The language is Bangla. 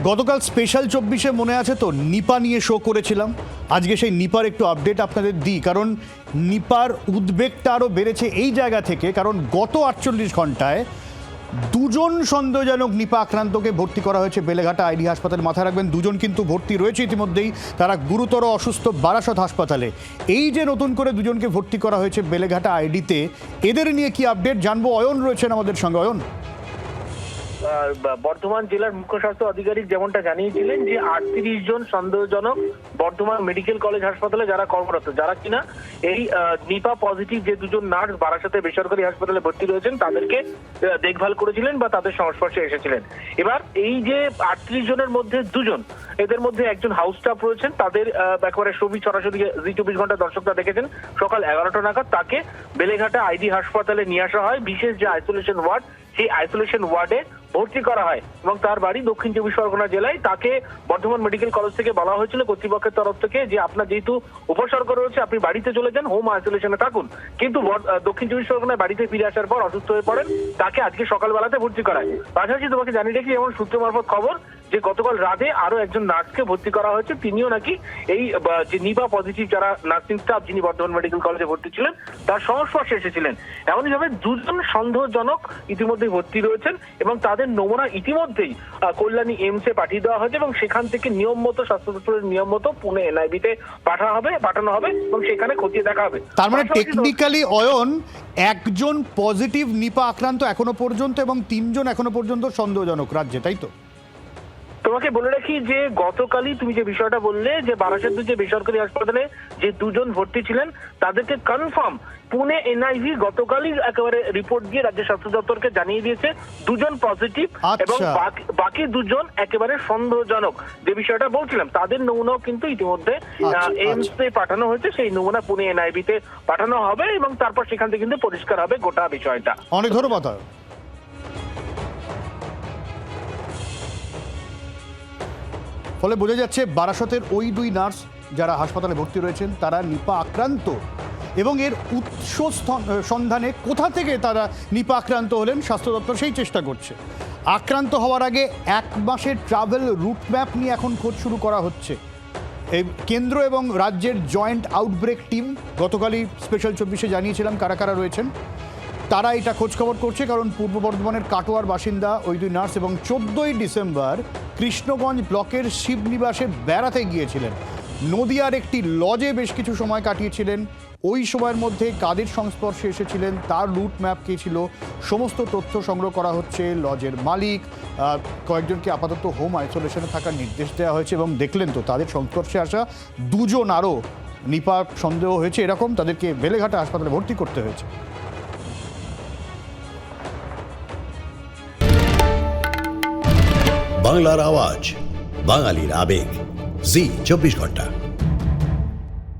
গতকাল স্পেশাল 24-এ মনে আছে তো নিপা নিয়ে শো করেছিলাম। আজকে সেই নিপার একটু আপডেট আপনাদের দিই, কারণ নিপার উদ্বেগটা আরও বেড়েছে এই জায়গা থেকে, কারণ গত 48 ঘন্টায় দুজন সন্দেহজনক নিপা আক্রান্তকে ভর্তি করা হয়েছে বেলেঘাটা আইডি হাসপাতালে। মাথায় রাখবেন, দুজন কিন্তু ভর্তি রয়েছে ইতিমধ্যেই, তারা গুরুতর অসুস্থ বারাসত হাসপাতালে। এই যে নতুন করে দুজনকে ভর্তি করা হয়েছে বেলেঘাটা আইডিতে, এদের নিয়ে কি আপডেট জানবো। অয়ন রয়েছেন আমাদের সঙ্গে। অয়ন, বর্ধমান জেলার মুখ্য স্বাস্থ্য আধিকারিক যেমনটা জানিয়েছিলেন যে 38 জন সন্দেহজনক বর্ধমান মেডিকেল কলেজ হাসপাতালে যারা কর্মরত, যারা কিনা এই নিপা পজিটিভ যে দুজন নার্স বারাসাতে বেসরকারি হাসপাতালে ভর্তি রয়েছেন তাদেরকে দেখভাল করেছিলেন বা তাদের সংস্পর্শে এসেছিলেন। এবার এই যে 38 জনের মধ্যে দুজন, এদের মধ্যে একজন হাউস স্টাফ রয়েছেন, তাদের একেবারে ছবি সরাসরি জি 24 ঘন্টা দর্শকরা দেখেছেন। সকাল 11টা নাগাদ তাকে বেলেঘাটা আইডি হাসপাতালে নিয়ে আসা হয়। বিশেষ যে আইসোলেশন ওয়ার্ড, সেই আইসোলেশন ওয়ার্ডে ভর্তি করা হয় এবং তার বাড়ি দক্ষিণ চব্বিশ পরগনা জেলায়। তাকে বর্ধমান মেডিকেল কলেজ থেকে বলা হয়েছিল কর্তৃপক্ষের তরফ থেকে যে আপনার যেহেতু উপসর্গ রয়েছে আপনি বাড়িতে চলে যান, হোম আইসোলেশনে থাকুন। কিন্তু দক্ষিণ চব্বিশ পরগনায় বাড়িতে ফিরে আসার পর অসুস্থ হয়ে পড়েন, তাকে আজকে সকালবেলাতে ভর্তি করায়। পাশাপাশি তোমাকে জানিয়ে রেখি, যেমন সূত্র মারফত খবর যে গতকাল রাতে আরো একজন নার্সকে ভর্তি করা হয়েছে, তিনিও নাকি এই যে নিপা পজিটিভ যারা নার্সিং স্টাফ যিনি বর্ধমান মেডিকেল কলেজে ভর্তি ছিলেন তার সংস্পর্শে এসেছিলেন। এমনই ভাবে দুজন সন্দেহজনক ইতিমধ্যেই ভর্তি রয়েছেন এবং তাদের নমুনা ইতিমধ্যেই কল্যাণী এইমসে পাঠিয়ে দেওয়া হয়েছে এবং সেখান থেকে নিয়ম মতো স্বাস্থ্য দপ্তরের নিয়ম মতো পুনে এনআইবিতে পাঠানো হবে এবং সেখানে খতিয়ে দেখা হবে। তার মানে টেকনিক্যালি অয়ন, একজন পজিটিভ নিপা আক্রান্ত এখনো পর্যন্ত এবং 3 জন এখনো পর্যন্ত সন্দেহজনক রাজ্যে, তাই তো? তোমাকে বলে রাখি যে গতকালই তুমি যে বিষয়টা বললে যে বারাসাত যে বেসরকারি হাসপাতালে যে দুজন ভর্তি ছিলেন তাদেরকে কনফার্ম পুনে এনআইভি গতকালই একেবারে রিপোর্ট দিয়ে রাজ্য স্বাস্থ্য দপ্তরকে জানিয়ে দিয়েছে দুজন পজিটিভ এবং বাকি দুজন একেবারে সন্দেহজনক। যে বিষয়টা বলছিলাম তাদের নমুনাও কিন্তু ইতিমধ্যে এইমসে পাঠানো হয়েছে, সেই নমুনা পুনে এনআইভিতে পাঠানো হবে এবং তারপর সেখান থেকে কিন্তু পরিষ্কার হবে গোটা বিষয়টা। অনেক ধন্যবাদ। ফলে বোঝা যাচ্ছে বারাসতের ওই 2 নার্স যারা হাসপাতালে ভর্তি রয়েছেন তারা নিপা আক্রান্ত এবং এর উৎস সন্ধানে কোথা থেকে তারা নিপা আক্রান্ত হলেন স্বাস্থ্য দপ্তর সেই চেষ্টা করছে। আক্রান্ত হওয়ার আগে 1 মাসের ট্রাভেল রুট ম্যাপ নিয়ে এখন খোঁজ শুরু করা হচ্ছে। এই কেন্দ্র এবং রাজ্যের জয়েন্ট আউটব্রেক টিম গতকালই স্পেশাল 24-এ জানিয়েছিলাম কারা কারা রয়েছেন। তারা এটা খোঁজখবর করছে, কারণ পূর্ব বর্ধমানের কাটোয়ার বাসিন্দা ওই 2 নার্স এবং 14ই ডিসেম্বর কৃষ্ণগঞ্জ ব্লকের শিবনিবাসে বেড়াতে গিয়েছিলেন। নদিয়ার একটি লজে বেশ কিছু সময় কাটিয়েছিলেন। ওই সময়ের মধ্যে কাদের সংস্পর্শে এসেছিলেন, তার রুট ম্যাপ কী ছিল, সমস্ত তথ্য সংগ্রহ করা হচ্ছে। লজের মালিক কয়েকজনকে আপাতত হোম আইসোলেশনে থাকার নির্দেশ দেওয়া হয়েছে এবং দেখলেন তো তাদের সংস্পর্শে আসা 2 জন আরও নিপা সন্দেহ হয়েছে এরকম, তাদেরকে বেলেঘাটা হাসপাতালে ভর্তি করতে হয়েছে। বাংলার আওয়াজ, বাঙালির আবেগ, জি 24 ঘন্টা।